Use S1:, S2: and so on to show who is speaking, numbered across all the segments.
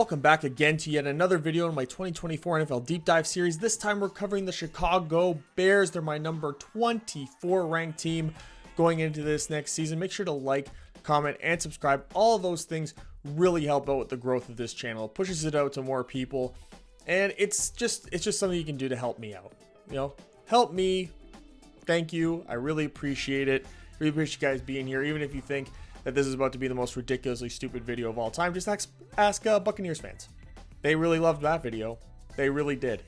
S1: Welcome back again to yet another video in my 2024 NFL Deep Dive series. This time we're covering the Chicago Bears. They're my number 24 ranked team going into this next season. Make sure to like, comment, and subscribe. All of those things really help out with the growth of this channel. It pushes it out to more people, and it's just something you can do to help me out. Help me. Thank you. I really appreciate it. Really appreciate you guys being here, even if you think that this is about to be the most ridiculously stupid video of all time. Just ask Buccaneers fans. They really loved that video. They really did.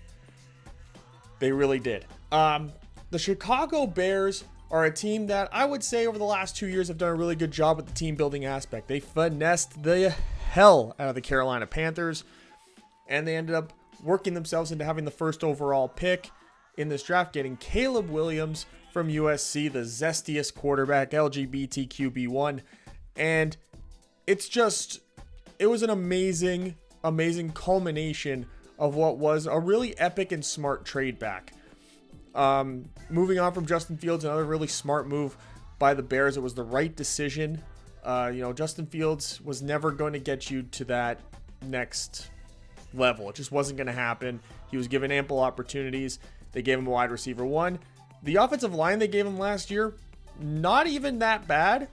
S1: The Chicago Bears are a team that I would say over the last 2 years have done a really good job with the team building aspect. They finessed the hell out of the Carolina Panthers, and they ended up working themselves into having the first overall pick in this draft, getting Caleb Williams from USC, the zestiest quarterback, LGBTQB1. And it was an amazing culmination of what was a really epic and smart trade back. Moving on from Justin Fields, another really smart move by the Bears. It was the right decision. Justin Fields was never going to get you to that next level. It just wasn't going to happen. He was given ample opportunities. They gave him a wide receiver one. The offensive line they gave him last year, not even that bad.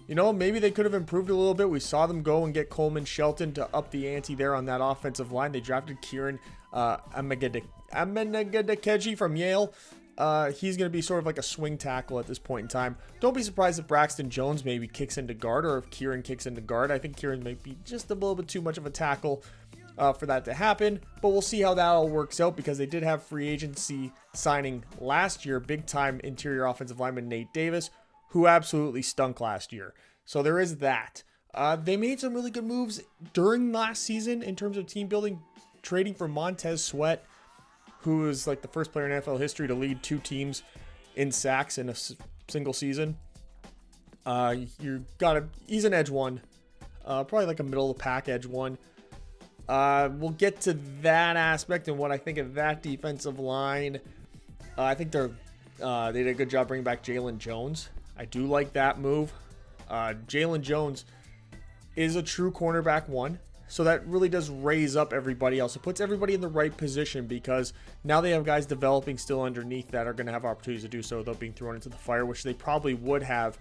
S1: Maybe they could have improved a little bit. We saw them go and get Coleman Shelton to up the ante there on that offensive line. They drafted Kieran Amenegedekeji from Yale. He's going to be sort of like a swing tackle at this point in time. Don't be surprised if Braxton Jones maybe kicks into guard, or if Kieran kicks into guard. I think Kieran might be just a little bit too much of a tackle for that to happen, but we'll see how that all works out, because they did have free agency signing last year, big time interior offensive lineman Nate Davis, who absolutely stunk last year. So there is that. They made some really good moves during last season in terms of team building, trading for Montez Sweat, who is like the first player in NFL history to lead two teams in sacks in a single season. He's an edge one, probably like a middle of the pack edge one. We'll get to that aspect and what I think of that defensive line. I think they did a good job bringing back Jalen Jones. I do like that move. Jalen Jones is a true cornerback one, so that really does raise up everybody else. It puts everybody in the right position, because now they have guys developing still underneath that are going to have opportunities to do so without being thrown into the fire, which they probably would have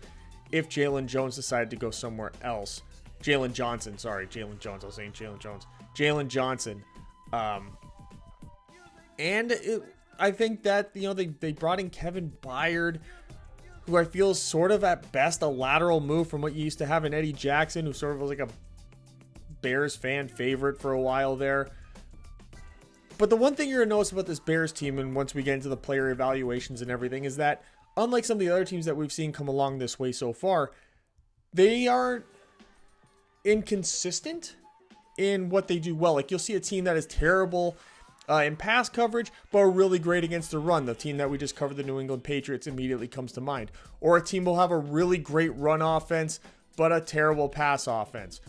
S1: if Jalen Jones decided to go somewhere else. Jalen Johnson. I think that, they brought in Kevin Byard, who I feel is sort of at best a lateral move from what you used to have in Eddie Jackson, who sort of was like a Bears fan favorite for a while there. But the one thing you're going to notice about this Bears team, and once we get into the player evaluations and everything, is that unlike some of the other teams that we've seen come along this way so far, they are inconsistent in what they do well. Like, you'll see a team that is terrible in pass coverage, but are really great against the run. The team that we just covered, the New England Patriots, immediately comes to mind. Or a team will have a really great run offense, but a terrible pass offense.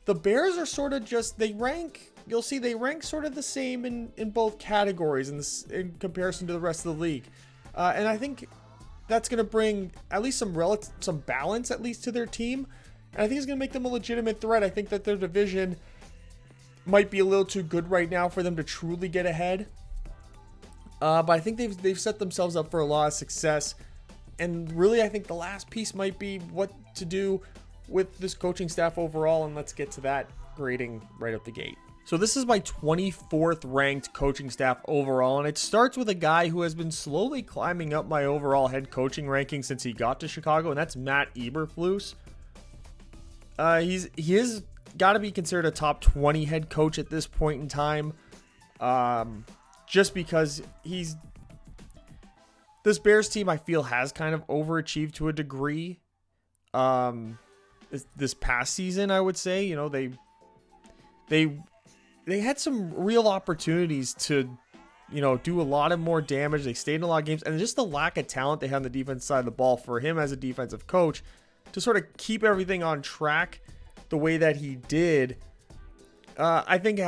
S1: The Bears are sort of they rank sort of the same in both categories in comparison to the rest of the league. And I think that's going to bring at least some balance, at least, to their team. And I think it's going to make them a legitimate threat. I think that their division might be a little too good right now for them to truly get ahead. But I think they've set themselves up for a lot of success. And really, I think the last piece might be what to do with this coaching staff overall. And let's get to that grading right out the gate. So this is my 24th ranked coaching staff overall. And it starts with a guy who has been slowly climbing up my overall head coaching ranking since he got to Chicago. And that's Matt Eberflus. He is got to be considered a top 20 head coach at this point in time, just because this Bears team, I feel, has kind of overachieved to a degree this past season. I would say, they had some real opportunities to do a lot of more damage. They stayed in a lot of games, and just the lack of talent they had on the defense side of the ball for him as a defensive coach to sort of keep everything on track the way that he did, I think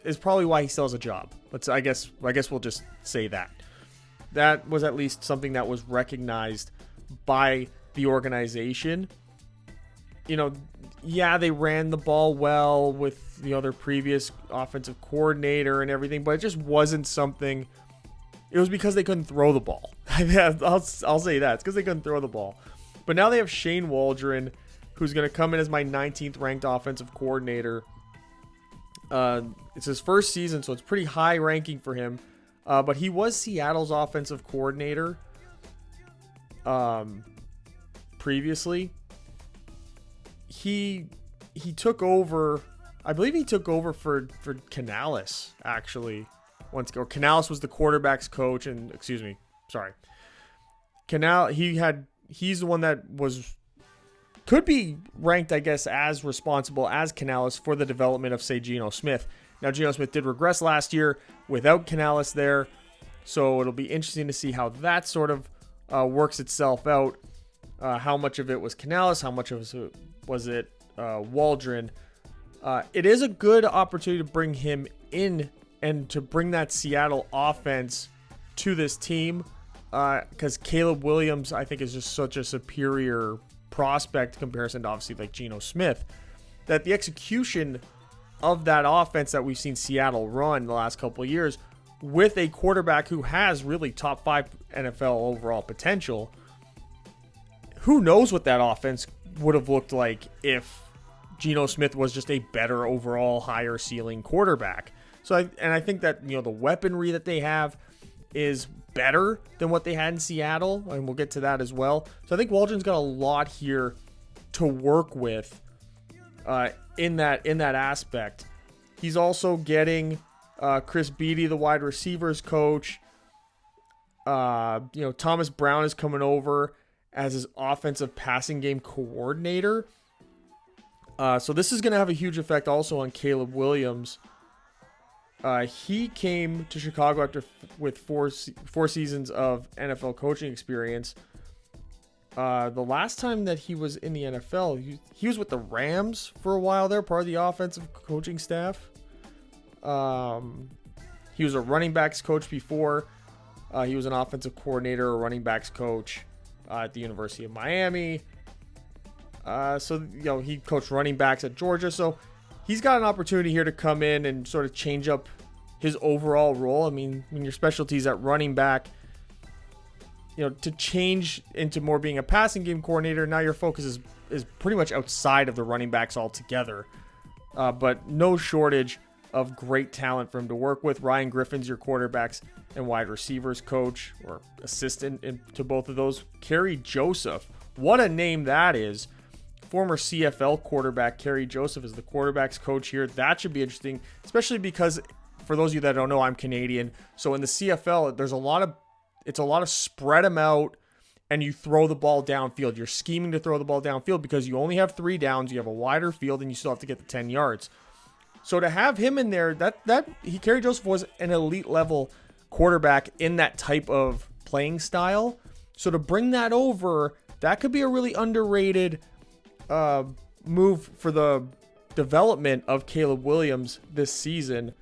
S1: is probably why he still has a job. I guess we'll just say that. That was at least something that was recognized by the organization. yeah, they ran the ball well with their previous offensive coordinator and everything, but it just wasn't something. It was because they couldn't throw the ball. I'll say that. It's because they couldn't throw the ball. But now they have Shane Waldron, who's going to come in as my 19th ranked offensive coordinator. It's his first season, so it's pretty high ranking for him. But he was Seattle's offensive coordinator previously. He took over. I believe he took over for Canales, actually. Canales was the quarterback's coach, and he's the one that could be ranked, I guess, as responsible as Canales for the development of, say, Geno Smith. Now, Geno Smith did regress last year without Canales there, so it'll be interesting to see how that sort of works itself out. How much of it was Canales, how much of it was Waldron. It is a good opportunity to bring him in and to bring that Seattle offense to this team, because Caleb Williams, I think, is just such a superior prospect in comparison to, obviously, like Geno Smith, that the execution of that offense that we've seen Seattle run the last couple of years with a quarterback who has really top 5 NFL overall potential. Who knows what that offense would have looked like if Geno Smith was just a better overall, higher ceiling quarterback. So I think that the weaponry that they have is better than what they had in Seattle, and we'll get to that as well. So I think Waldron's got a lot here to work with in that aspect. He's also getting Chris Beatty, the wide receivers coach. Thomas Brown is coming over as his offensive passing game coordinator. So this is going to have a huge effect also on Caleb Williams. He came to Chicago with four seasons of NFL coaching experience. The last time that he was in the NFL, he was with the Rams for a while there, part of the offensive coaching staff. He was a running backs coach before. He was an offensive coordinator, a running backs coach at the University of Miami. He coached running backs at Georgia. So he's got an opportunity here to come in and sort of change up his overall role. I mean, when your specialties at running back, to change into more being a passing game coordinator, now your focus is pretty much outside of the running backs altogether. But no shortage of great talent for him to work with. Ryan Griffin's your quarterbacks and wide receivers coach, or assistant to both of those. Kerry Joseph, what a name that is. Former CFL quarterback Kerry Joseph is the quarterback's coach here. That should be interesting, especially because, for those of you that don't know, I'm Canadian. So in the CFL, it's a lot of spread them out and you throw the ball downfield. You're scheming to throw the ball downfield because you only have 3 downs. You have a wider field and you still have to get the 10 yards. So to have him in there, Kerry Joseph was an elite level quarterback in that type of playing style. So to bring that over, that could be a really underrated move for the development of Caleb Williams this season.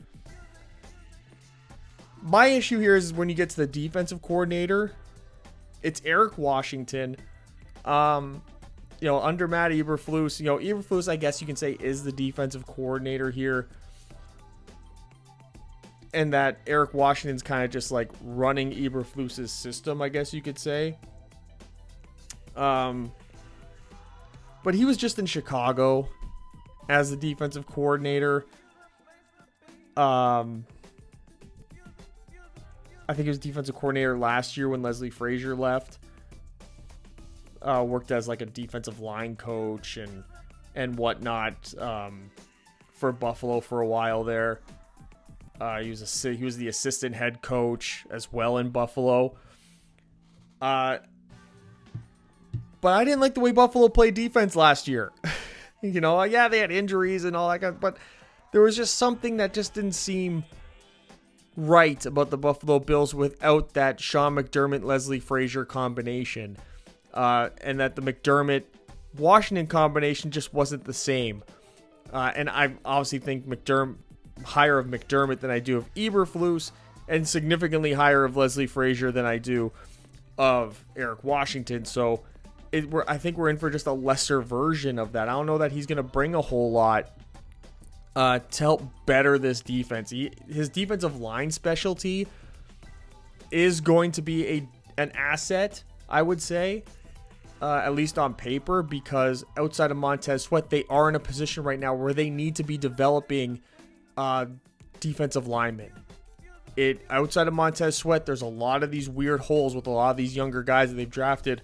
S1: My issue here is when you get to the defensive coordinator, it's Eric Washington. Under Matt Eberflus, Eberflus, I guess you can say, is the defensive coordinator here. And that Eric Washington's kind of just like running Eberflus's system, I guess you could say. But he was just in Chicago as the defensive coordinator. I think he was defensive coordinator last year when Leslie Frazier left. Worked as like a defensive line coach and whatnot for Buffalo for a while there. He was the assistant head coach as well in Buffalo. But I didn't like the way Buffalo played defense last year. Yeah, they had injuries and all that, but there was just something that just didn't seem right about the Buffalo Bills without that Sean McDermott, Leslie Frazier combination. And that the McDermott-Washington combination just wasn't the same. And I obviously think higher of McDermott than I do of Eberflus, and significantly higher of Leslie Frazier than I do of Eric Washington. So I think we're in for just a lesser version of that. I don't know that he's going to bring a whole lot to help better this defense. His defensive line specialty is going to be an asset, I would say, at least on paper, because outside of Montez Sweat, they are in a position right now where they need to be developing defensive linemen. Outside of Montez Sweat, there's a lot of these weird holes with a lot of these younger guys that they've drafted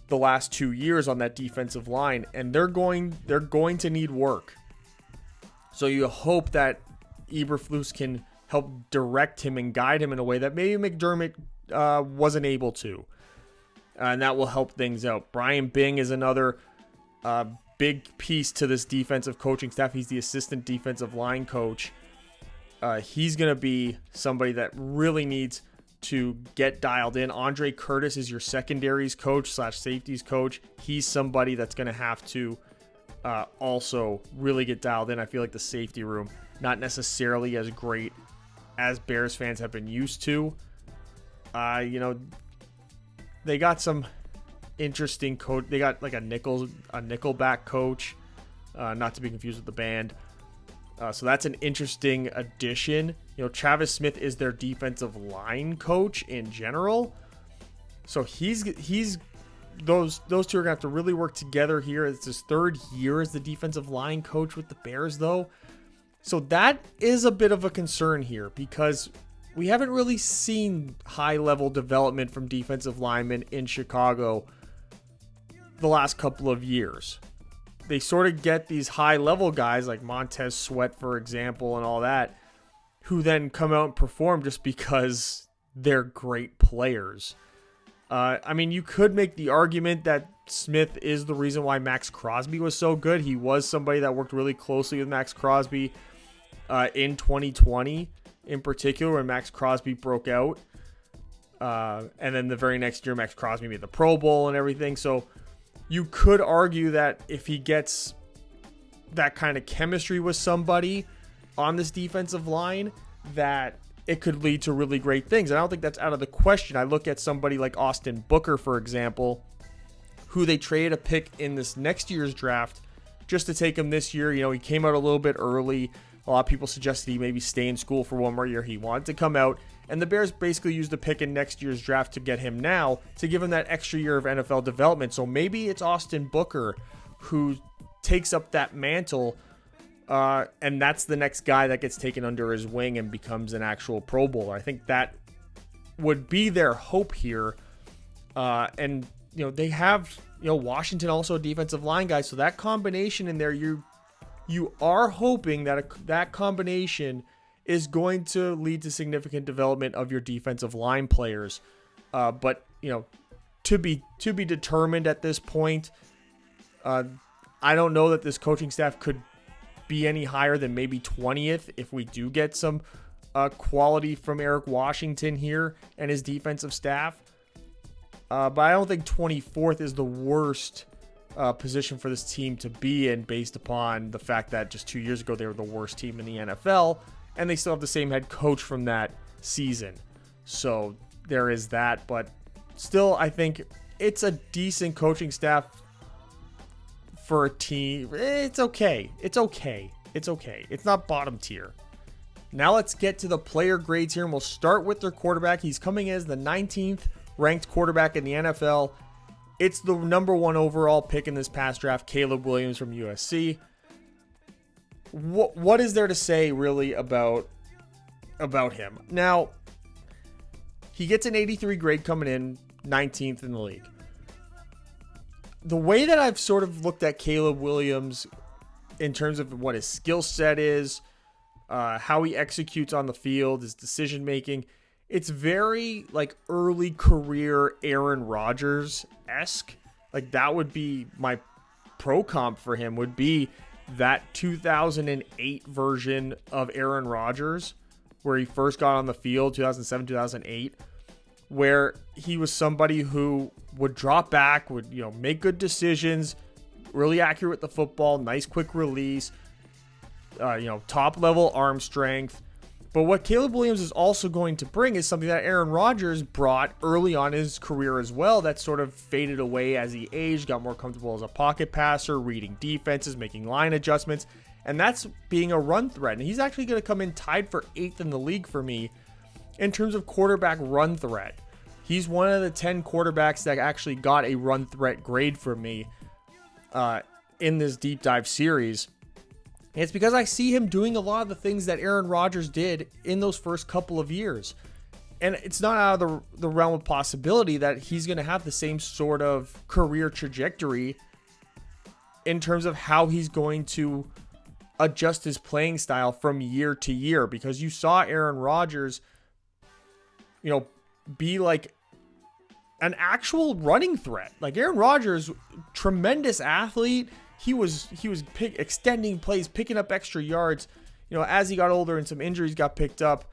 S1: the last 2 years on that defensive line, and they're going to need work. So you hope that Eberflus can help direct him and guide him in a way that maybe McDermott wasn't able to. And that will help things out. Brian Bing is another big piece to this defensive coaching staff. He's the assistant defensive line coach. He's going to be somebody that really needs to get dialed in. Andre Curtis is your secondaries coach / safeties coach. He's somebody that's going to have to also really get dialed in. I feel like the safety room, not necessarily as great as Bears fans have been used to. They got some interesting coach. They got like a nickelback coach, not to be confused with the band. So that's an interesting addition. Travis Smith is their defensive line coach in general. So he's those two are gonna have to really work together here. It's his third year as the defensive line coach with the Bears, though. So that is a bit of a concern here because we haven't really seen high-level development from defensive linemen in Chicago the last couple of years. They sort of get these high-level guys like Montez Sweat, for example, and all that, who then come out and perform just because they're great players. You could make the argument that Smith is the reason why Max Crosby was so good. He was somebody that worked really closely with Max Crosby in 2020, in particular, when Max Crosby broke out. And then the very next year, Max Crosby made the Pro Bowl and everything. So you could argue that if he gets that kind of chemistry with somebody on this defensive line, that it could lead to really great things. And I don't think that's out of the question. I look at somebody like Austin Booker, for example, who they traded a pick in this next year's draft just to take him this year. He came out a little bit early. A lot of people suggested he maybe stay in school for one more year. He wanted to come out, and the Bears basically used the pick in next year's draft to get him now, to give him that extra year of NFL development. So maybe it's Austin Booker who takes up that mantle, and that's the next guy that gets taken under his wing and becomes an actual Pro Bowler. I think that would be their hope here. And they have Washington also a defensive line guy, so that combination in there, you are hoping that that combination is going to lead to significant development of your defensive line players. But to be determined at this point. I don't know that this coaching staff could be any higher than maybe 20th if we do get some quality from Eric Washington here and his defensive staff. But I don't think 24th is the worst position for this team to be in, based upon the fact that just 2 years ago they were the worst team in the NFL, and they still have the same head coach from that season. So there is that, but still, I think it's a decent coaching staff for a team. It's okay. It's not bottom tier. Now let's get to the player grades here, and we'll start with their quarterback. He's coming as the 19th ranked quarterback in the NFL. It's the number 1 overall pick in this past draft, Caleb Williams from USC. What is there to say really about him? Now, he gets an 83 grade coming in, 19th in the league. The way that I've sort of looked at Caleb Williams in terms of what his skill set is, how he executes on the field, his decision making, it's very like early career Aaron Rodgers-esque. Like that would be my pro comp for him, would be that 2008 version of Aaron Rodgers, where he first got on the field, 2007, 2008, where he was somebody who would drop back, would make good decisions, really accurate with the football, nice quick release, top level arm strength, But what Caleb Williams is also going to bring is something that Aaron Rodgers brought early on in his career as well, that sort of faded away as he aged, got more comfortable as a pocket passer, reading defenses, making line adjustments, and that's being a run threat. And he's actually going to come in tied for 8th in the league for me in terms of quarterback run threat. He's one of the 10 quarterbacks that actually got a run threat grade for me in this deep dive series. And it's because I see him doing a lot of the things that Aaron Rodgers did in those first couple of years. And it's not out of the realm of possibility that he's going to have the same sort of career trajectory in terms of how he's going to adjust his playing style from year to year. Because you saw Aaron Rodgers, be like an actual running threat. Like Aaron Rodgers, tremendous athlete. He was extending plays, picking up extra yards. As he got older and some injuries got picked up,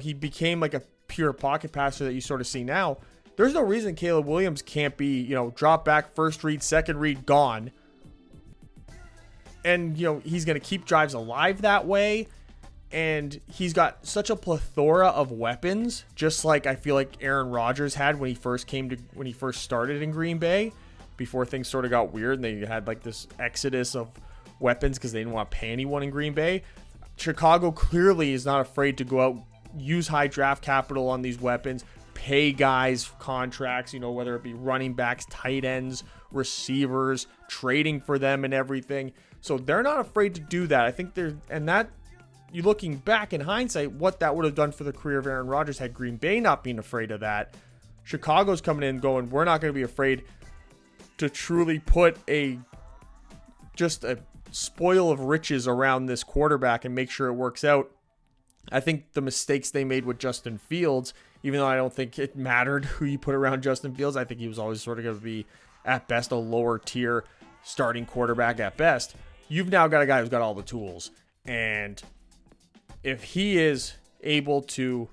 S1: he became like a pure pocket passer that you sort of see now. There's no reason Caleb Williams can't be, drop back, first read, second read, gone. And, he's going to keep drives alive that way. And he's got such a plethora of weapons, just like I feel like Aaron Rodgers had when he first started in Green Bay, before things sort of got weird and they had like this exodus of weapons because they didn't want to pay anyone in Green Bay. Chicago clearly is not afraid to go out, use high draft capital on these weapons, pay guys contracts, whether it be running backs, tight ends, receivers, trading for them and everything. So they're not afraid to do that. I think you looking back in hindsight, what that would have done for the career of Aaron Rodgers had Green Bay not been afraid of that. Chicago's coming in going, we're not going to be afraid to truly put just a spoil of riches around this quarterback and make sure it works out. I think the mistakes they made with Justin Fields, even though I don't think it mattered who you put around Justin Fields, I think he was always sort of going to be at best a lower tier starting quarterback at best. You've now got a guy who's got all the tools. And if he is able to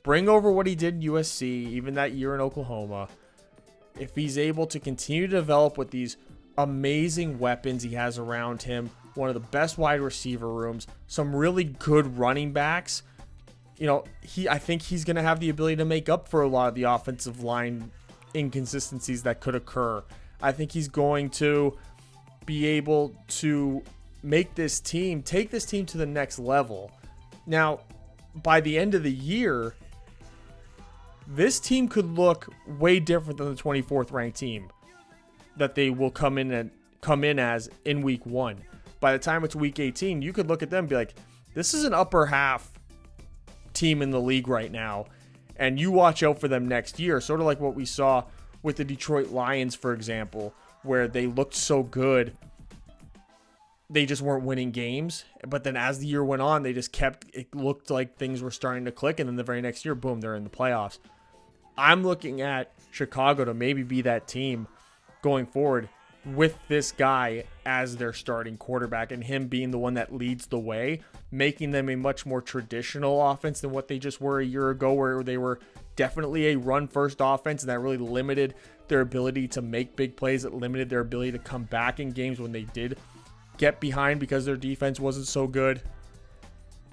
S1: bring over what he did in USC, even that year in Oklahoma, if he's able to continue to develop with these amazing weapons he has around him, one of the best wide receiver rooms, some really good running backs, I think he's going to have the ability to make up for a lot of the offensive line inconsistencies that could occur. I think he's going to be able to take this team to the next level. Now, by the end of the year, this team could look way different than the 24th ranked team that they will come in as in week 1. By the time it's week 18, you could look at them and be like, this is an upper half team in the league right now, and you watch out for them next year. Sort of like what we saw with the Detroit Lions, for example, where they looked so good, they just weren't winning games. But then as the year went on, it looked like things were starting to click, and then the very next year, boom, they're in the playoffs. I'm looking at Chicago to maybe be that team going forward with this guy as their starting quarterback and him being the one that leads the way, making them a much more traditional offense than what they just were a year ago, where they were definitely a run-first offense, and that really limited their ability to make big plays. It limited their ability to come back in games when they did get behind because their defense wasn't so good.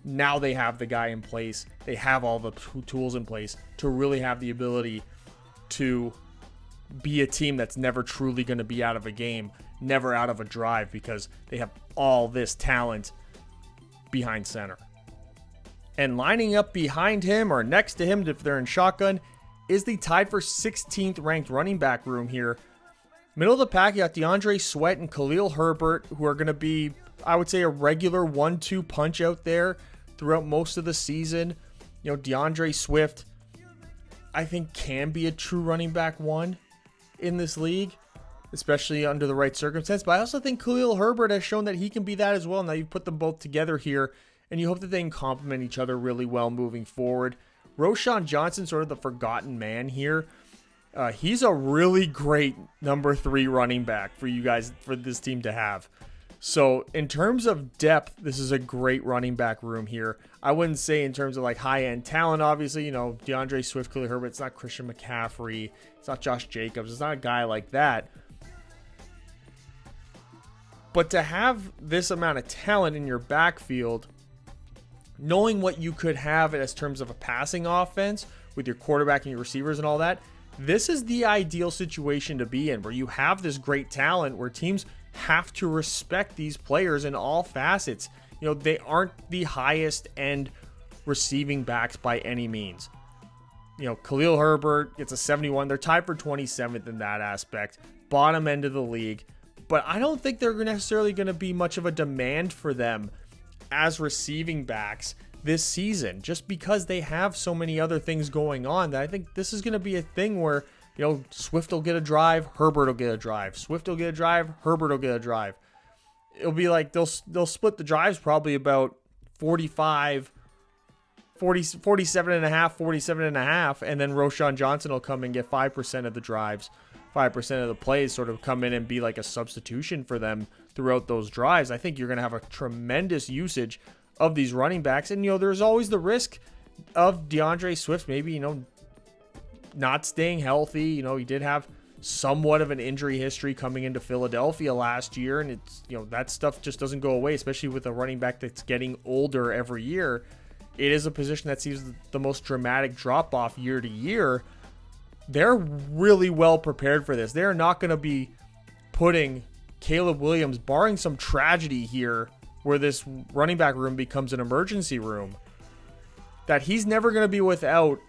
S1: Now they have the guy in place. They have all the tools in place to really have the ability to be a team that's never truly going to be out of a game, never out of a drive, because they have all this talent behind center. And lining up behind him or next to him if they're in shotgun is the tied for 16th ranked running back room here. Middle of the pack, you got DeAndre Sweat and Khalil Herbert, who are going to be, I would say, a regular 1-2 punch out there throughout most of the season. DeAndre Swift, I think, can be a true running back 1 in this league, especially under the right circumstance. But I also think Khalil Herbert has shown that he can be that as well. Now you put them both together here, and you hope that they can complement each other really well moving forward. Roschon Johnson, sort of the forgotten man here. He's a really great number 3 running back for you guys, for this team to have. So in terms of depth, this is a great running back room here. I wouldn't say in terms of like high-end talent, obviously, DeAndre Swift, Khalil Herbert, it's not Christian McCaffrey, it's not Josh Jacobs, it's not a guy like that. But to have this amount of talent in your backfield knowing what you could have as terms of a passing offense with your quarterback and your receivers and all that, this is the ideal situation to be in, where you have this great talent where teams have to respect these players in all facets. You know, they aren't the highest end receiving backs by any means. You know, Khalil Herbert gets a 71. They're tied for 27th in that aspect. Bottom end of the league. But I don't think they're necessarily going to be much of a demand for them as receiving backs this season, just because they have so many other things going on, that I think this is going to be a thing where, you know, Swift will get a drive, Herbert will get a drive. Swift will get a drive, Herbert will get a drive. It'll be like they'll split the drives probably about 47 and a half, and then Roschon Johnson will come and get 5% of the drives, 5% of the plays, sort of come in and be like a substitution for them throughout those drives. I think you're going to have a tremendous usage of these running backs. And, you know, there's always the risk of DeAndre Swift maybe, you know, not staying healthy. You know, he did have somewhat of an injury history coming into Philadelphia last year. And it's, you know, that stuff just doesn't go away, especially with a running back that's getting older every year. It is a position that sees the most dramatic drop off year to year. They're really well prepared for this. They're not going to be putting Caleb Williams, barring some tragedy here where this running back room becomes an emergency room, that he's never going to be without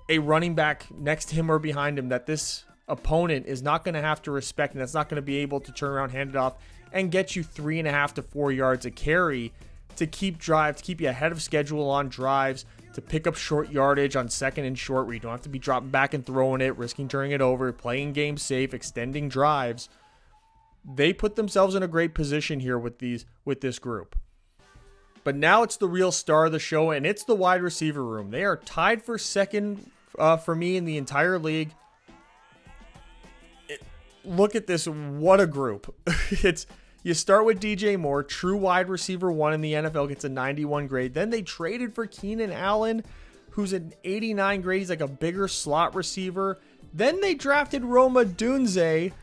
S1: a running back next to him or behind him that this opponent is not going to have to respect, and that's not going to be able to turn around, hand it off, and get you 3.5 to 4 yards a carry to keep you ahead of schedule on drives, to pick up short yardage on second and short where you don't have to be dropping back and throwing it, risking turning it over, playing game safe, extending drives. They put themselves in a great position here with this group. But now it's the real star of the show, and it's the wide receiver room. They are tied for second for me in the entire league. Look at this. What a group. You start with DJ Moore, true wide receiver 1 in the NFL, gets a 91 grade. Then they traded for Keenan Allen, who's an 89 grade. He's like a bigger slot receiver. Then they drafted Rome Odunze,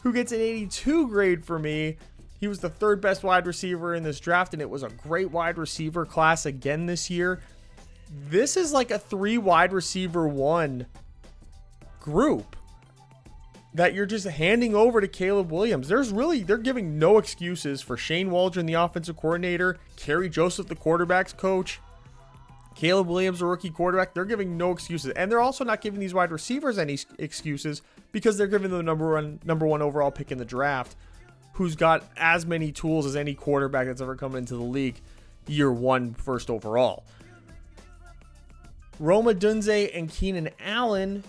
S1: who gets an 82 grade for me. He was the third best wide receiver in this draft, and it was a great wide receiver class again this year. This is like a 3 wide receiver 1 group that you're just handing over to Caleb Williams. They're giving no excuses for Shane Waldron, the offensive coordinator, Kerry Joseph, the quarterback's coach, Caleb Williams, a rookie quarterback. They're giving no excuses. And they're also not giving these wide receivers any excuses, because they're giving them the number one overall pick in the draft, who's got as many tools as any quarterback that's ever come into the league year 1 first overall. Rome Odunze and Keenan Allen,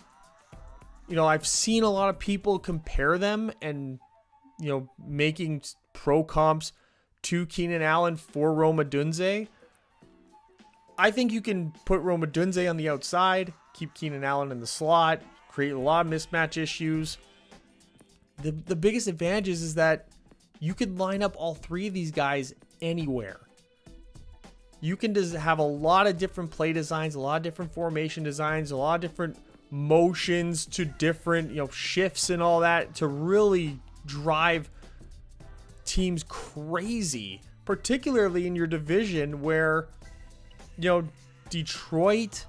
S1: you know, I've seen a lot of people compare them and, you know, making pro comps to Keenan Allen for Rome Odunze. I think you can put Rome Odunze on the outside, keep Keenan Allen in the slot, create a lot of mismatch issues. The biggest advantage is that you could line up all 3 of these guys anywhere. You can just have a lot of different play designs, a lot of different formation designs, a lot of different motions to different, you know, shifts and all that to really drive teams crazy, particularly in your division where, you know, Detroit,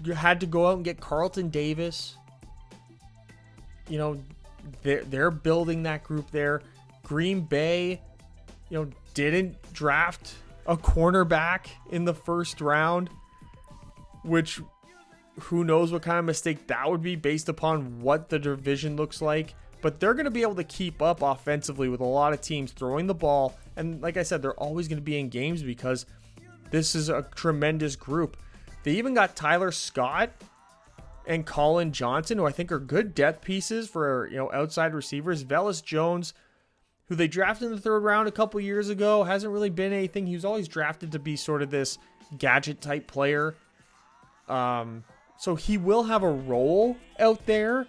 S1: you had to go out and get Carlton Davis. You know, they're building that group there. Green Bay, you know, didn't draft a cornerback in the first round, which who knows what kind of mistake that would be based upon what the division looks like. But they're going to be able to keep up offensively with a lot of teams throwing the ball. And like I said, they're always going to be in games because this is a tremendous group. They even got Tyler Scott and Colin Johnson, who I think are good depth pieces for, you know, outside receivers. Velus Jones, who they drafted in the 3rd round a couple years ago, hasn't really been anything. He was always drafted to be sort of this gadget type player. So he will have a role out there.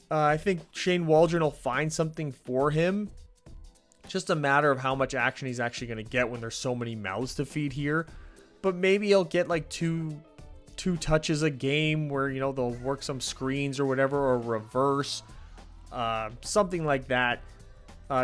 S1: I think Shane Waldron will find something for him. Just a matter of how much action he's actually going to get when there's so many mouths to feed here. But maybe he'll get like two touches a game where, you know, they'll work some screens or whatever, or reverse, something like that.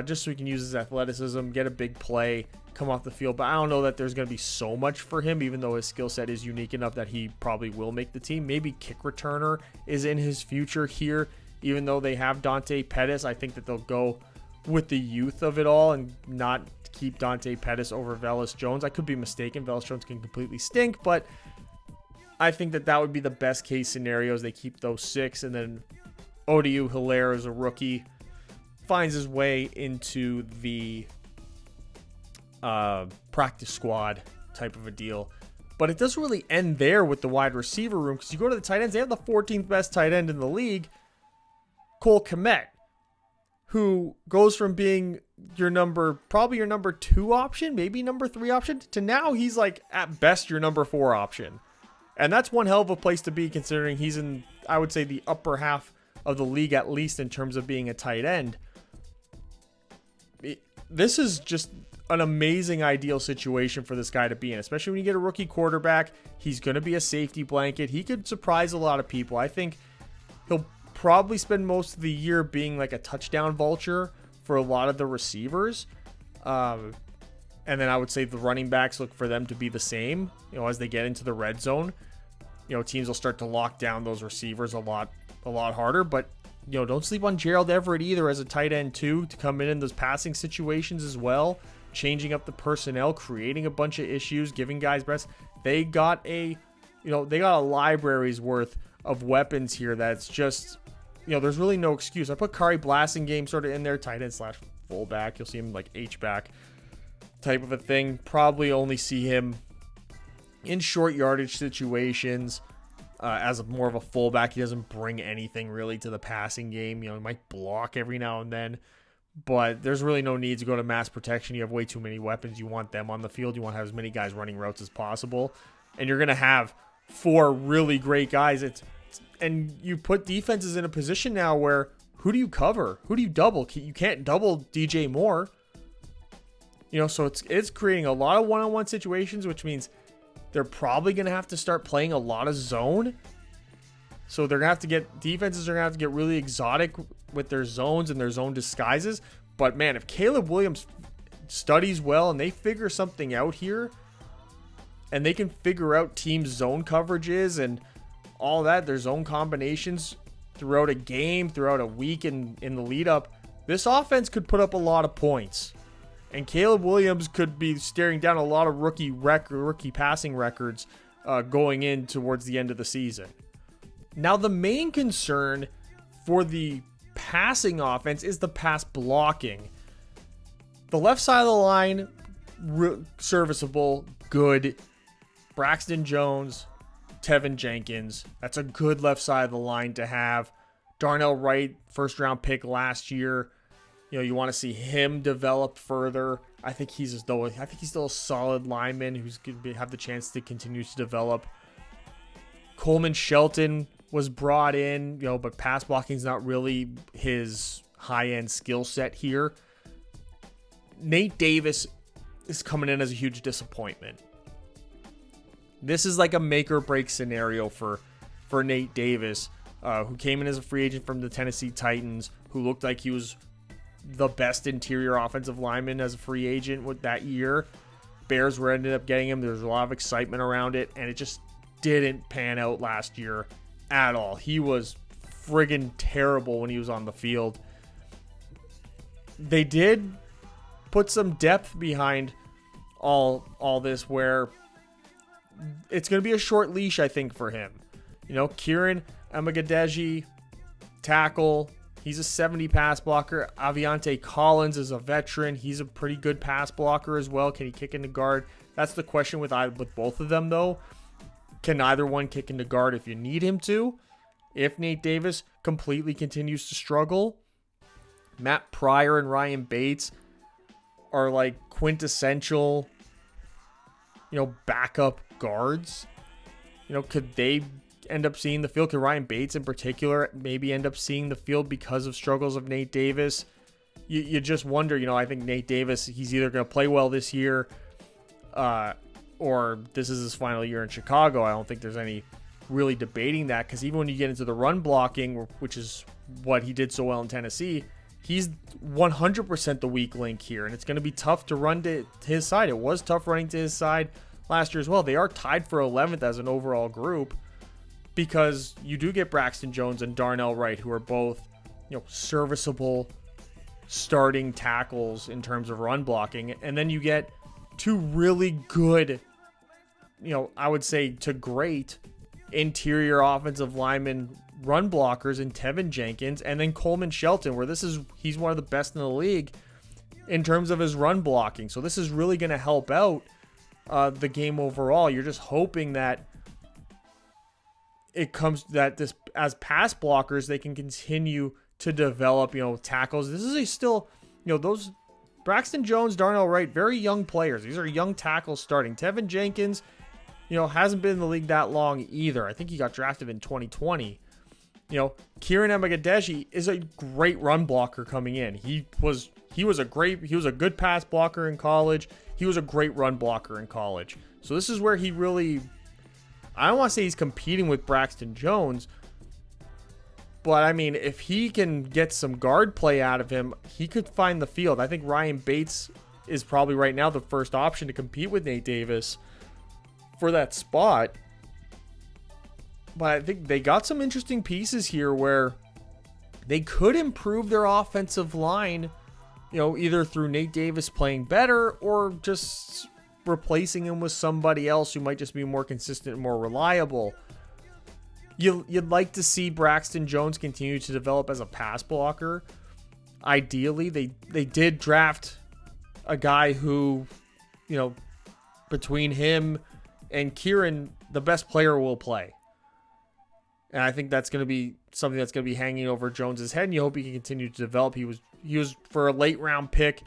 S1: Just so he can use his athleticism, get a big play, come off the field, but I don't know that there's going to be so much for him, even though his skill set is unique enough that he probably will make the team. Maybe kick returner is in his future here, even though they have Dante Pettis. I think that they'll go with the youth of it all and not keep Dante Pettis over Velus Jones. I could be mistaken. Velus Jones can completely stink, but I think that that would be the best case scenarios. They keep those 6, and then Odiu Hilaire is a rookie, finds his way into the practice squad type of a deal. But it doesn't really end there with the wide receiver room, because you go to the tight ends, they have the 14th best tight end in the league, Cole Kmet, who goes from being probably your number 2 option, maybe number 3 option, to now he's like at best your number 4 option. And that's one hell of a place to be, considering he's in, I would say, the upper half of the league, at least in terms of being a tight end. This is just an amazing, ideal situation for this guy to be in, especially when you get a rookie quarterback. He's going to be a safety blanket. He could surprise a lot of people. I think he'll probably spend most of the year being like a touchdown vulture for a lot of the receivers. And then I would say the running backs, look for them to be the same, as they get into the red zone. Teams will start to lock down those receivers a lot harder, but don't sleep on Gerald Everett either as a tight end too, to come in those passing situations as well, changing up the personnel, creating a bunch of issues, giving guys breaths. They got a library's worth of weapons here. That's just, there's really no excuse. I put Kari Blasingame sort of in there, tight end / fullback. You'll see him like H-back type of a thing. Probably only see him in short yardage situations as more of a fullback. He doesn't bring anything really to the passing game. He might block every now and then, but there's really no need to go to mass protection. You have way too many weapons. You want them on the field. You want to have as many guys running routes as possible, and you're going to have 4 really great guys. And you put defenses in a position now where, who do you cover? Who do you double? You can't double DJ Moore. So it's creating a lot of one-on-one situations, which means they're probably going to have to start playing a lot of zone. So defenses are going to have to get really exotic with their zones and their zone disguises. But man, if Caleb Williams studies well and they figure something out here, and they can figure out team zone coverages and all that, their zone combinations throughout a game, throughout a week in the lead up, this offense could put up a lot of points. And Caleb Williams could be staring down a lot of rookie passing records going in towards the end of the season. Now, the main concern for the passing offense is the pass blocking. The left side of the line, serviceable, good. Braxton Jones, Tevin Jenkins. That's a good left side of the line to have. Darnell Wright, first round pick last year. You want to see him develop further. I think he's still a solid lineman who's going to have the chance to continue to develop. Coleman Shelton was brought in, but pass blocking is not really his high-end skill set here. Nate Davis is coming in as a huge disappointment. This is like a make or break scenario for Nate Davis, who came in as a free agent from the Tennessee Titans, who looked like he was the best interior offensive lineman as a free agent with that year. Bears ended up getting him. There was a lot of excitement around it, and it just didn't pan out last year at all. He was friggin' terrible when he was on the field. They did put some depth behind all this, where it's going to be a short leash, I think, for him. Kieran Amagadeji, tackle. He's a 70 pass blocker. Aviante Collins is a veteran. He's a pretty good pass blocker as well. Can he kick into guard? That's the question with both of them, though. Can either one kick into guard if you need him to? If Nate Davis completely continues to struggle, Matt Pryor and Ryan Bates are like quintessential, backup guards. Could they end up seeing the field? Could Ryan Bates in particular maybe end up seeing the field because of struggles of Nate Davis? You just wonder. I think Nate Davis, he's either going to play well this year or this is his final year in Chicago. I don't think there's any really debating that, because even when you get into the run blocking, which is what he did so well in Tennessee, he's 100% the weak link here, and it's going to be tough to run to his side. It was tough running to his side last year as well. They are tied for 11th as an overall group because you do get Braxton Jones and Darnell Wright, who are both, serviceable starting tackles in terms of run blocking. And then you get two really good, I would say to great interior offensive linemen run blockers in Tevin Jenkins and then Coleman Shelton, where he's one of the best in the league in terms of his run blocking. So this is really going to help out the game overall. You're just hoping that this as pass blockers, they can continue to develop, tackles. This is still, those Braxton Jones, Darnell Wright, very young players. These are young tackles starting. Tevin Jenkins, hasn't been in the league that long either. I think he got drafted in 2020. Kieran Emagedeji is a great run blocker coming in. He was a good pass blocker in college. He was a great run blocker in college. So this is where he really, I don't want to say he's competing with Braxton Jones, but I mean, if he can get some guard play out of him, he could find the field. I think Ryan Bates is probably right now the first option to compete with Nate Davis for that spot. But I think they got some interesting pieces here where they could improve their offensive line, either through Nate Davis playing better or just replacing him with somebody else who might just be more consistent and more reliable. You'd like to see Braxton Jones continue to develop as a pass blocker. Ideally, they did draft a guy who, between him and Kieran, the best player will play. And I think that's going to be something that's going to be hanging over Jones's head, and you hope he can continue to develop. He was for a late round pick.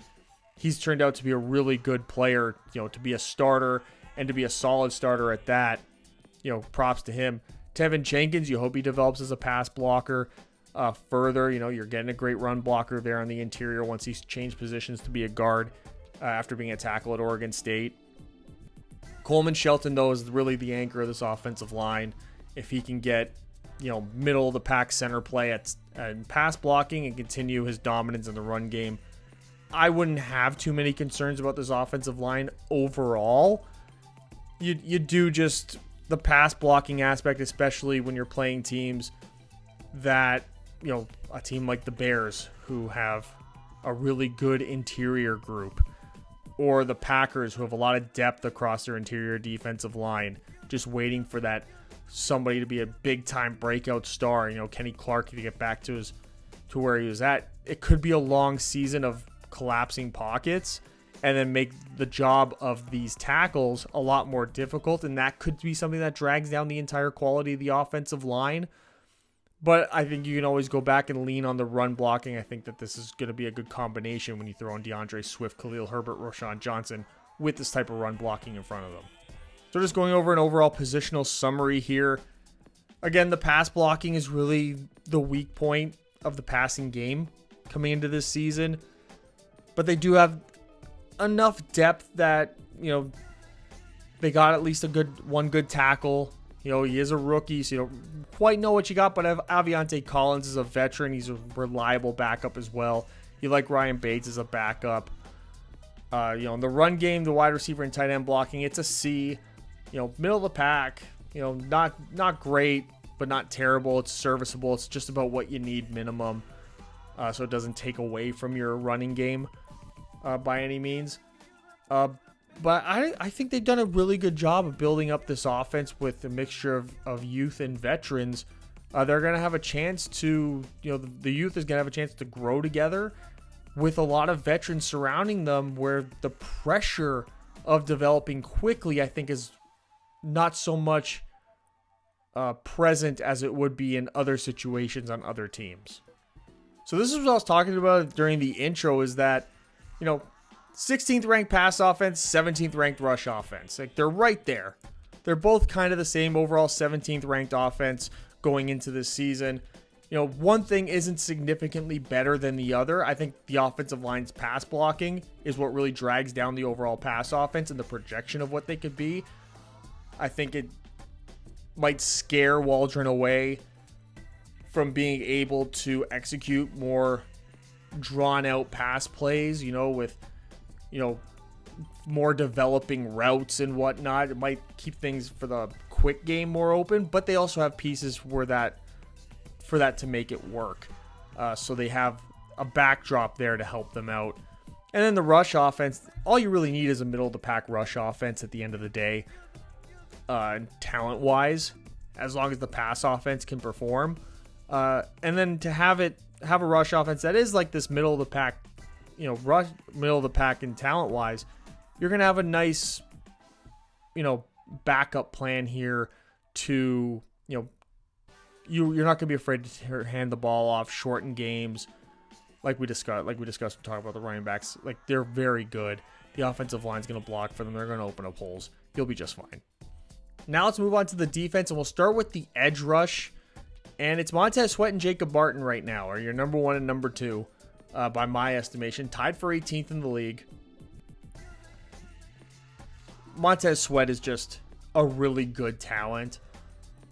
S1: He's turned out to be a really good player, to be a starter and to be a solid starter at that. Props to him. Tevin Jenkins, you hope he develops as a pass blocker further. You're getting a great run blocker there on the interior once he's changed positions to be a guard after being a tackle at Oregon State. Coleman Shelton, though, is really the anchor of this offensive line. If he can get, middle of the pack center play at pass blocking and continue his dominance in the run game, I wouldn't have too many concerns about this offensive line overall. You do just the pass blocking aspect, especially when you're playing teams that, a team like the Bears who have a really good interior group, or the Packers who have a lot of depth across their interior defensive line, just waiting for that somebody to be a big time breakout star, Kenny Clark to get back to where he was at. It could be a long season of collapsing pockets and then make the job of these tackles a lot more difficult, and that could be something that drags down the entire quality of the offensive line. But I think you can always go back and lean on the run blocking. I think that this is going to be a good combination when you throw in DeAndre Swift, Khalil Herbert, Roschon Johnson with this type of run blocking in front of them. So just going over an overall positional summary here. Again, the pass blocking is really the weak point of the passing game coming into this season. But they do have enough depth that, they got at least one good tackle. He is a rookie, so you don't quite know what you got. But Aviante Collins is a veteran. He's a reliable backup as well. You like Ryan Bates as a backup. In the run game, the wide receiver and tight end blocking, it's a C. Middle of the pack, not great, but not terrible. It's serviceable. It's just about what you need minimum. So it doesn't take away from your running game by any means. But I think they've done a really good job of building up this offense with a mixture of youth and veterans. They're going to have a chance to, the youth is going to have a chance to grow together with a lot of veterans surrounding them, where the pressure of developing quickly, I think, is not so much present as it would be in other situations on other teams. So this is what I was talking about during the intro, is that, 16th ranked pass offense, 17th ranked rush offense. Like, they're right there. They're both kind of the same overall 17th ranked offense going into this season. One thing isn't significantly better than the other. I think the offensive line's pass blocking is what really drags down the overall pass offense and the projection of what they could be. I think it might scare Waldron away from being able to execute more drawn out pass plays, with, more developing routes and whatnot. It might keep things for the quick game more open, but they also have pieces for that to make it work. So they have a backdrop there to help them out. And then the rush offense, all you really need is a middle of the pack rush offense at the end of the day, talent wise, as long as the pass offense can perform. And then to have a rush offense that is like this middle of the pack, middle of the pack and talent wise, you're going to have a nice, backup plan here to, you're not going to be afraid to hand the ball off, shorten games. Like we discussed when talking about the running backs, like they're very good. The offensive line's going to block for them. They're going to open up holes. You'll be just fine. Now let's move on to the defense, and we'll start with the edge rush. And it's Montez Sweat and Jacob Martin right now are your number 1 and number 2, by my estimation, tied for 18th in the league. Montez Sweat is just a really good talent.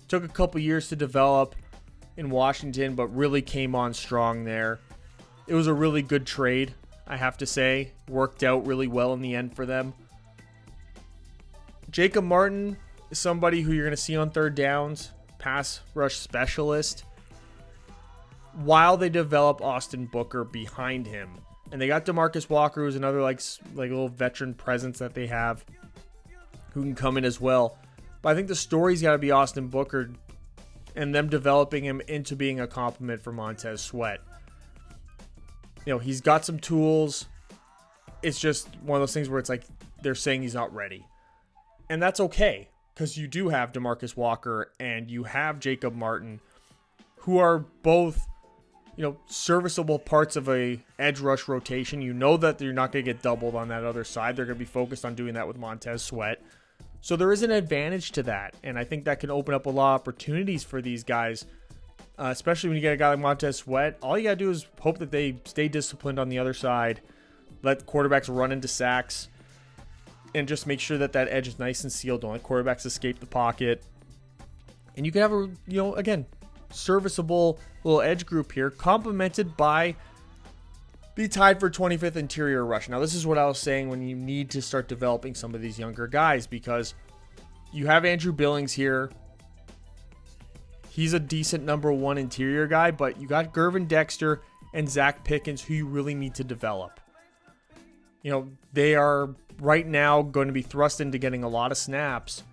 S1: Took a couple years to develop in Washington, but really came on strong there. It was a really good trade, I have to say. Worked out really well in the end for them. Jacob Martin is somebody who you're going to see on third downs, pass rush specialist, while they develop Austin Booker behind him. And they got DeMarcus Walker, who's another like little veteran presence that they have, who can come in as well. But I think the story's got to be Austin Booker and them developing him into being a complement for Montez Sweat. He's got some tools. It's just one of those things where it's like they're saying he's not ready. And that's okay, because you do have DeMarcus Walker and you have Jacob Martin, who are both, serviceable parts of a edge rush rotation. You know that you're not going to get doubled on that other side. They're going to be focused on doing that with Montez Sweat. So there is an advantage to that. And I think that can open up a lot of opportunities for these guys, especially when you get a guy like Montez Sweat. All you got to do is hope that they stay disciplined on the other side, let quarterbacks run into sacks, and just make sure that edge is nice and sealed. Don't let quarterbacks escape the pocket. And you can have a, again, serviceable little edge group here, complemented by be tied for 25th interior rush. Now, this is what I was saying when you need to start developing some of these younger guys, because you have Andrew Billings here. He's a decent number 1 interior guy, but you got Gervin Dexter and Zach Pickens, who you really need to develop. They are right now going to be thrust into getting a lot of snaps,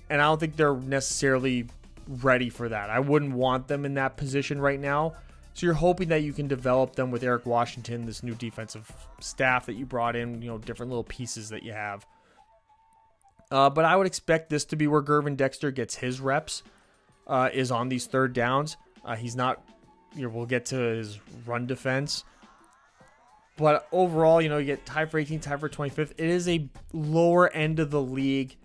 S1: and I don't think they're necessarily ready for that. I wouldn't want them in that position right now. So you're hoping that you can develop them with Eric Washington, this new defensive staff that you brought in, different little pieces that you have. But I would expect this to be where Gervin Dexter gets his reps, is on these third downs. He's not, we'll get to his run defense. But overall, you get tied for 18th, tied for 25th. It is a lower end of the league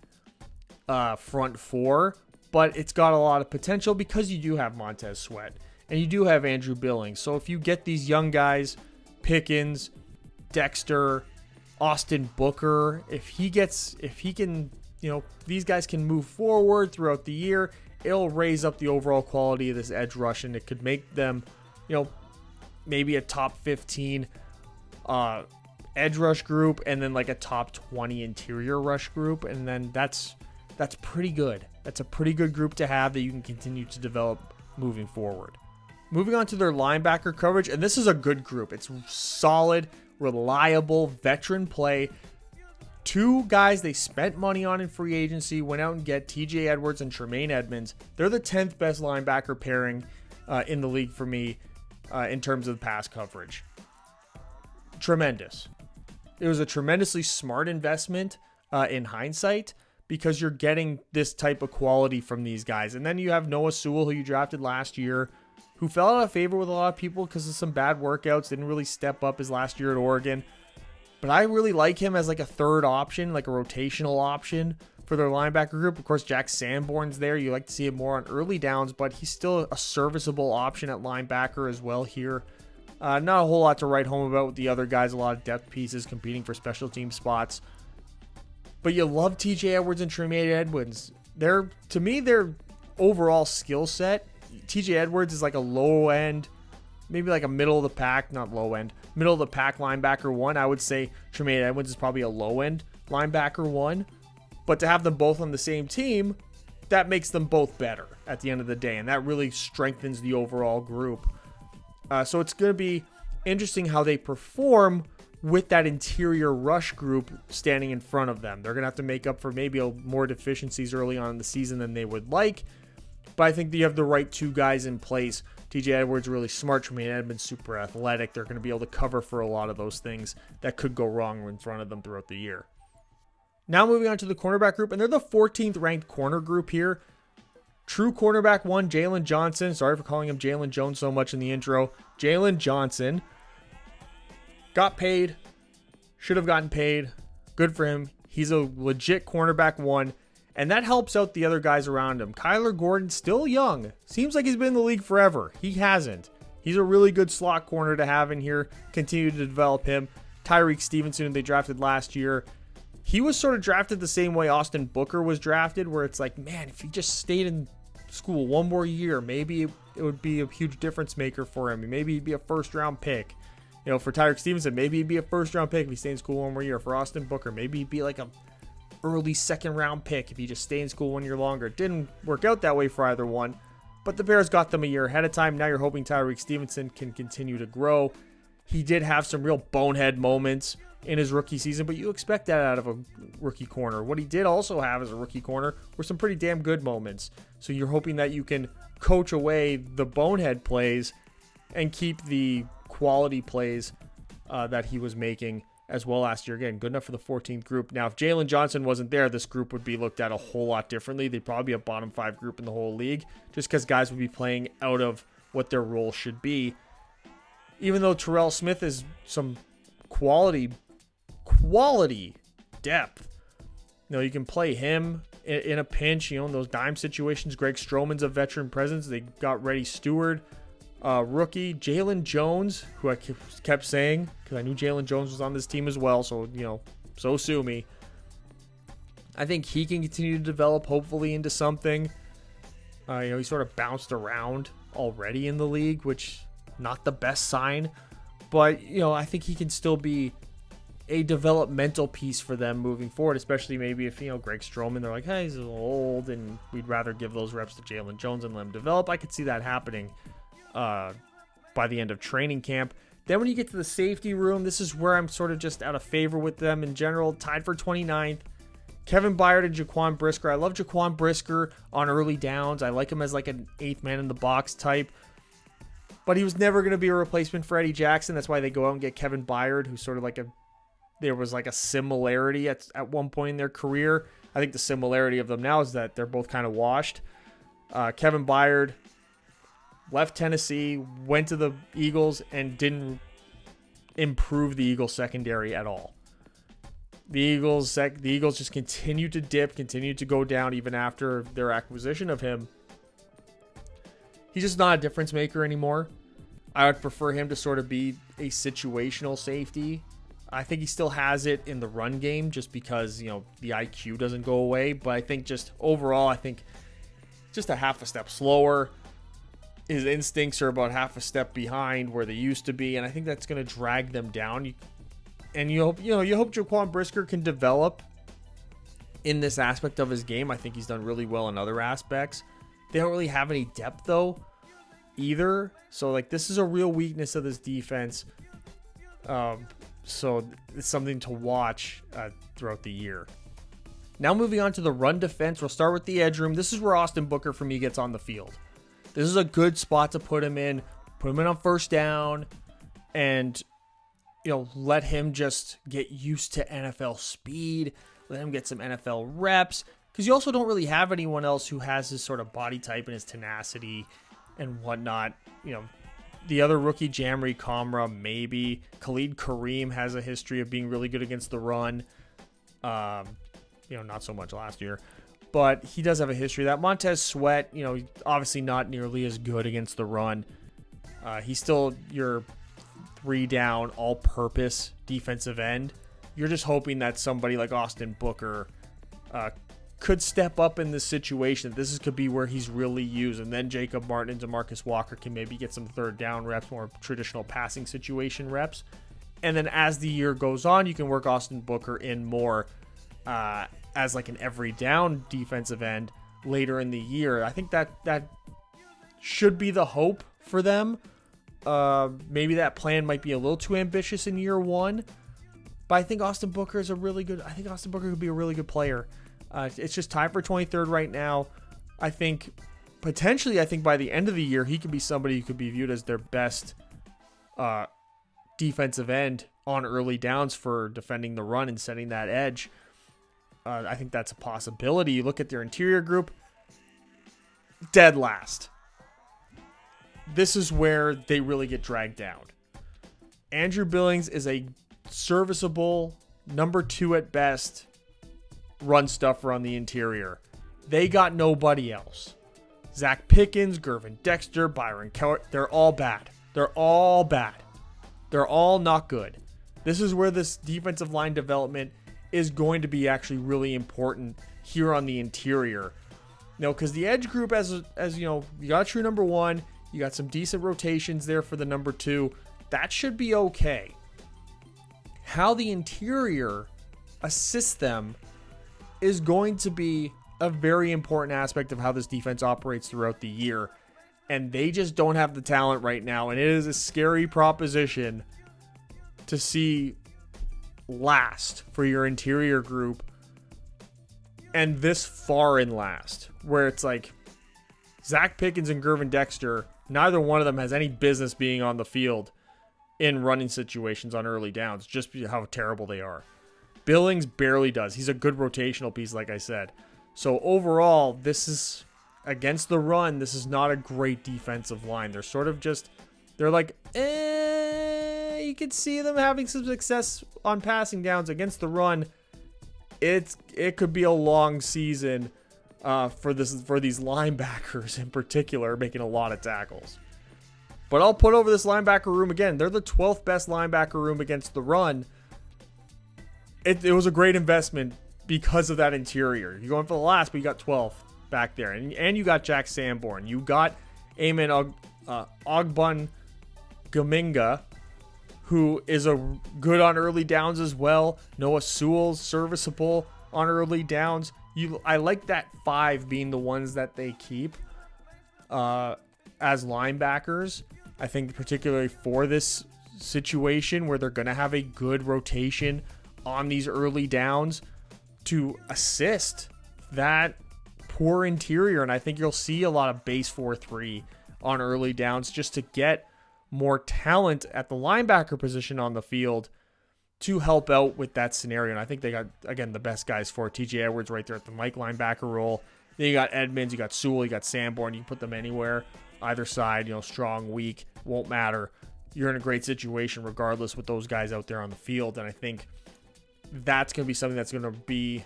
S1: front four, but it's got a lot of potential because you do have Montez Sweat and you do have Andrew Billings. So if you get these young guys, Pickens, Dexter, Austin Booker, if he can, these guys can move forward throughout the year, it'll raise up the overall quality of this edge rush, and it could make them, maybe a top 15 edge rush group, and then like a top 20 interior rush group, and then that's pretty good. That's a pretty good group to have that you can continue to develop moving forward. Moving on to their linebacker coverage, and this is a good group. It's solid, reliable, veteran play. Two guys they spent money on in free agency, went out and get TJ Edwards and Tremaine Edmonds. They're the 10th best linebacker pairing in the league for me in terms of pass coverage. Tremendous. It was a tremendously smart investment in hindsight, because you're getting this type of quality from these guys. And then you have Noah Sewell, who you drafted last year, who fell out of favor with a lot of people because of some bad workouts, didn't really step up his last year at Oregon. But I really like him as like a third option, like a rotational option for their linebacker group. Of course, Jack Sanborn's there. You like to see him more on early downs, but he's still a serviceable option at linebacker as well here. Not a whole lot to write home about with the other guys. A lot of depth pieces competing for special team spots. But you love TJ Edwards and Tremaine Edmonds. To me, their overall skill set, TJ Edwards is like a low-end maybe like a middle of the pack, not low end, middle of the pack linebacker 1. I would say Tremaine Edmunds is probably a low end linebacker 1. But to have them both on the same team, that makes them both better at the end of the day. And that really strengthens the overall group. So it's going to be interesting how they perform with that interior rush group standing in front of them. They're going to have to make up for maybe more deficiencies early on in the season than they would like. But I think you have the right two guys in place. TJ Edwards really smart. Tremaine Edmunds super athletic. They're going to be able to cover for a lot of those things that could go wrong in front of them throughout the year. Now moving on to the cornerback group, and they're the 14th ranked corner group here. True cornerback 1, Jalen Johnson. Sorry for calling him Jalen Jones so much in the intro. Jalen Johnson got paid. Should have gotten paid. Good for him. He's a legit cornerback 1. And that helps out the other guys around him. Kyler Gordon, still young. Seems like he's been in the league forever. He hasn't. He's a really good slot corner to have in here. Continue to develop him. Tyreek Stevenson, who they drafted last year. He was sort of drafted the same way Austin Booker was drafted, where it's like, man, if he just stayed in school one more year, maybe it would be a huge difference maker for him. Maybe he'd be a first-round pick. You know, for Tyreek Stevenson, maybe he'd be a first-round pick if he stayed in school one more year. For Austin Booker, maybe he'd be like a early second-round pick if he just stayed in school 1 year longer. It didn't work out that way for either one, but the Bears got them a year ahead of time. Now you're hoping Tyreek Stevenson can continue to grow. He did have some real bonehead moments in his rookie season, but you expect that out of a rookie corner. What he did also have as a rookie corner were some pretty damn good moments. So you're hoping that you can coach away the bonehead plays and keep the quality plays that he was making as well last year. Again, good enough for the 14th group. Now, if Jalen Johnson wasn't there, this group would be looked at a whole lot differently. They'd probably be a bottom 5 group in the whole league, just because guys would be playing out of what their role should be. Even though Terrell Smith is some quality depth. You know, you can play him in a pinch, you know, in those dime situations. Greg Stroman's a veteran presence. They got Reddy Stewart, rookie. Jalen Jones, who I kept saying, because I knew Jalen Jones was on this team as well, so, you know, so sue me. I think he can continue to develop, hopefully, into something. You know, he sort of bounced around already in the league, which, not the best sign. But, you know, I think he can still be a developmental piece for them moving forward, especially maybe if, you know, Greg Stroman, they're like, hey, he's a little old and we'd rather give those reps to Jalen Jones and let him develop. I could see that happening by the end of training camp. Then when you get to the safety room, this is where I'm sort of just out of favor with them in general. Tied for 29th. Kevin Byard and Jaquan Brisker. I love Jaquan Brisker on early downs. I like him as like an 8th man in the box type. But he was never going to be a replacement for Eddie Jackson. That's why they go out and get Kevin Byard, who's sort of like there was like a similarity at one point in their career. I think the similarity of them now is that they're both kind of washed. Kevin Byard left Tennessee, went to the Eagles, and didn't improve the Eagles secondary at all. The Eagles just continued to dip, continued to go down even after their acquisition of him. He's just not a difference maker anymore. I would prefer him to sort of be a situational safety. I think he still has it in the run game just because, you know, the IQ doesn't go away. But I think just overall, I think just a half a step slower. His instincts are about half a step behind where they used to be. And I think that's going to drag them down. You hope Jaquan Brisker can develop in this aspect of his game. I think he's done really well in other aspects. They don't really have any depth, though, either. So, like, this is a real weakness of this defense. So, it's something to watch throughout the year. Now, moving on to the run defense. We'll start with the edge room. This is where Austin Booker, for me, gets on the field. This is a good spot to put him in. Put him in on first down. And, you know, let him just get used to NFL speed. Let him get some NFL reps. Because you also don't really have anyone else who has his sort of body type and his tenacity and whatnot. You know, the other rookie, Jamri Kamra, maybe. Khalid Kareem has a history of being really good against the run. You know, not so much last year. But he does have a history of that. Montez Sweat, you know, obviously not nearly as good against the run. He's still your 3-down, all-purpose defensive end. You're just hoping that somebody like Austin Booker could step up in this situation. This could be where he's really used. And then Jacob Martin and Demarcus Walker can maybe get some third down reps, more traditional passing situation reps. And then as the year goes on, you can work Austin Booker in more as like an every down defensive end later in the year. I think that should be the hope for them. Maybe that plan might be a little too ambitious in year one, but I think Austin Booker could be a really good player. It's just tied for 23rd right now. I think by the end of the year, he could be somebody who could be viewed as their best defensive end on early downs for defending the run and setting that edge. I think that's a possibility. You look at their interior group, dead last. This is where they really get dragged down. Andrew Billings is a serviceable number 2 at best run stuffer on the interior. They got nobody else. Zach Pickens, Gervin Dexter, Byron Keller, they're all bad. They're all not good. This is where this defensive line development is going to be actually really important here on the interior. Because the edge group, as you know, you got a true number 1, you got some decent rotations there for the number 2. That should be okay. How the interior assists them is going to be a very important aspect of how this defense operates throughout the year. And they just don't have the talent right now. And it is a scary proposition to see last for your interior group and this far in last, where it's like Zach Pickens and Gervin Dexter, neither one of them has any business being on the field in running situations on early downs, just how terrible they are. Billings barely does. He's a good rotational piece, like I said. So overall, this is against the run. This is not a great defensive line. They're sort of just, they're like, you could see them having some success on passing downs against the run. It could be a long season for these linebackers in particular, making a lot of tackles. But I'll put over this linebacker room again. They're the 12th best linebacker room against the run. It was a great investment because of that interior. You're going for the last, but you got 12th back there. And you got Jack Sanborn. You got Eamon Ogbon Gaminga, who is a good on early downs as well. Noah Sewell's serviceable on early downs. I like that 5 being the ones that they keep as linebackers. I think particularly for this situation where they're going to have a good rotation on these early downs to assist that poor interior. And I think you'll see a lot of base 4-3 on early downs just to get more talent at the linebacker position on the field to help out with that scenario. And I think they got, again, the best guys for it. TJ Edwards right there at the Mike linebacker role. Then you got Edmonds, you got Sewell, you got Sanborn. You can put them anywhere, either side, strong, weak, won't matter. You're in a great situation regardless with those guys out there on the field. And I think that's going to be something that's going to be,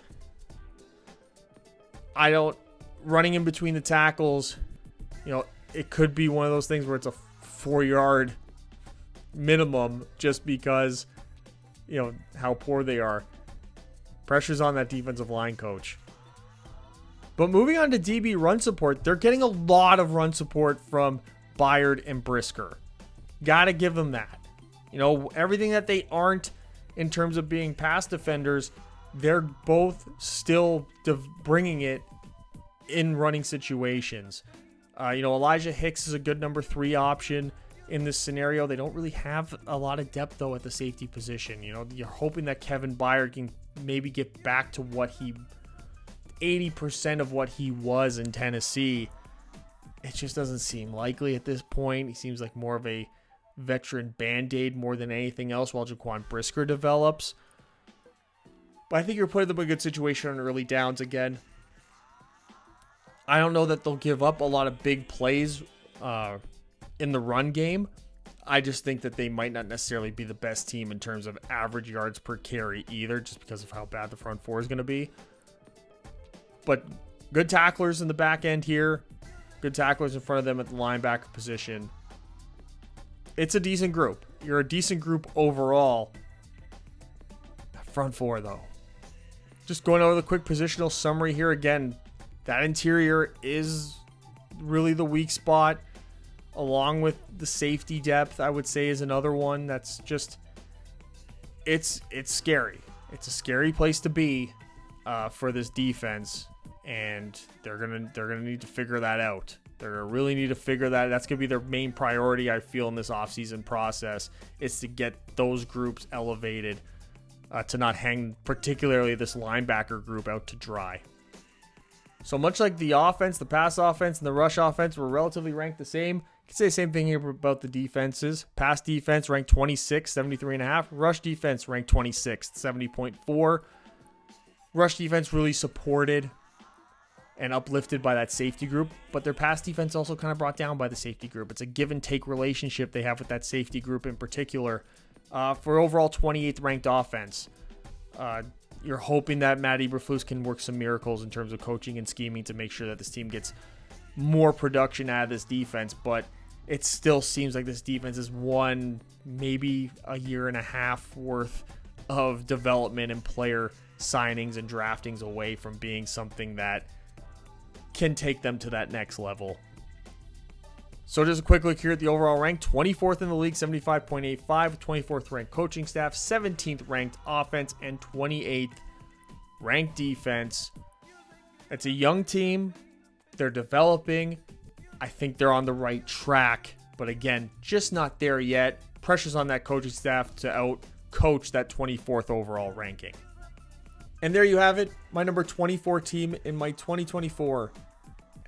S1: running in between the tackles, it could be one of those things where it's a 4-yard minimum just because, how poor they are. Pressure's on that defensive line coach. But moving on to DB run support, they're getting a lot of run support from Byard and Brisker. Got to give them that. Everything that they aren't in terms of being pass defenders, they're both still bringing it in running situations. Elijah Hicks is a good number 3 option in this scenario. They don't really have a lot of depth, though, at the safety position. You're hoping that Kevin Byard can maybe get back to 80% of what he was in Tennessee. It just doesn't seem likely at this point. He seems like more of a veteran Band-Aid more than anything else while Jaquan Brisker develops. But I think you're putting them in a good situation on early downs again. I don't know that they'll give up a lot of big plays in the run game. I just think that they might not necessarily be the best team in terms of average yards per carry either, just because of how bad the front 4 is going to be. But good tacklers in the back end here. Good tacklers in front of them at the linebacker position. It's a decent group. You're a decent group overall. Front 4, though. just going over the quick positional summary here again, that interior is really the weak spot, along with the safety depth, I would say, is another one that's just, it's scary. It's a scary place to be for this defense, and they're gonna need to figure that out. They're gonna really need to figure that. That's gonna be their main priority, I feel, in this offseason process, is to get those groups elevated, to not hang particularly this linebacker group out to dry. So much like the offense, the pass offense and the rush offense were relatively ranked the same. You can say the same thing here about the defenses. Pass defense ranked 26, 73.5. Rush defense ranked 26th, 70.4. Rush defense really supported and uplifted by that safety group, but their pass defense also kind of brought down by the safety group. It's a give and take relationship they have with that safety group in particular. For overall 28th ranked offense, you're hoping that Matt Eberflus can work some miracles in terms of coaching and scheming to make sure that this team gets more production out of this defense, but it still seems like this defense is maybe a year and a half worth of development and player signings and draftings away from being something that can take them to that next level. So just a quick look here at the overall rank. 24th in the league, 75.85, 24th ranked coaching staff, 17th ranked offense, and 28th ranked defense. It's a young team. They're developing. I think they're on the right track, but again, just not there yet. Pressure's on that coaching staff to out-coach that 24th overall ranking. And there you have it, my number 24 team in my 2024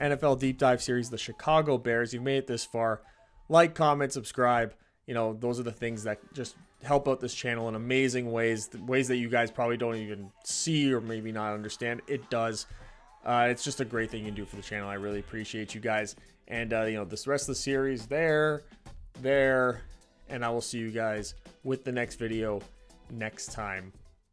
S1: NFL Deep Dive Series, the Chicago Bears. You've made it this far. Like, comment, subscribe. Those are the things that just help out this channel in amazing ways, ways that you guys probably don't even see or maybe not understand. It does. It's just a great thing you can do for the channel. I really appreciate you guys. And, this rest of the series there, and I will see you guys with the next video next time.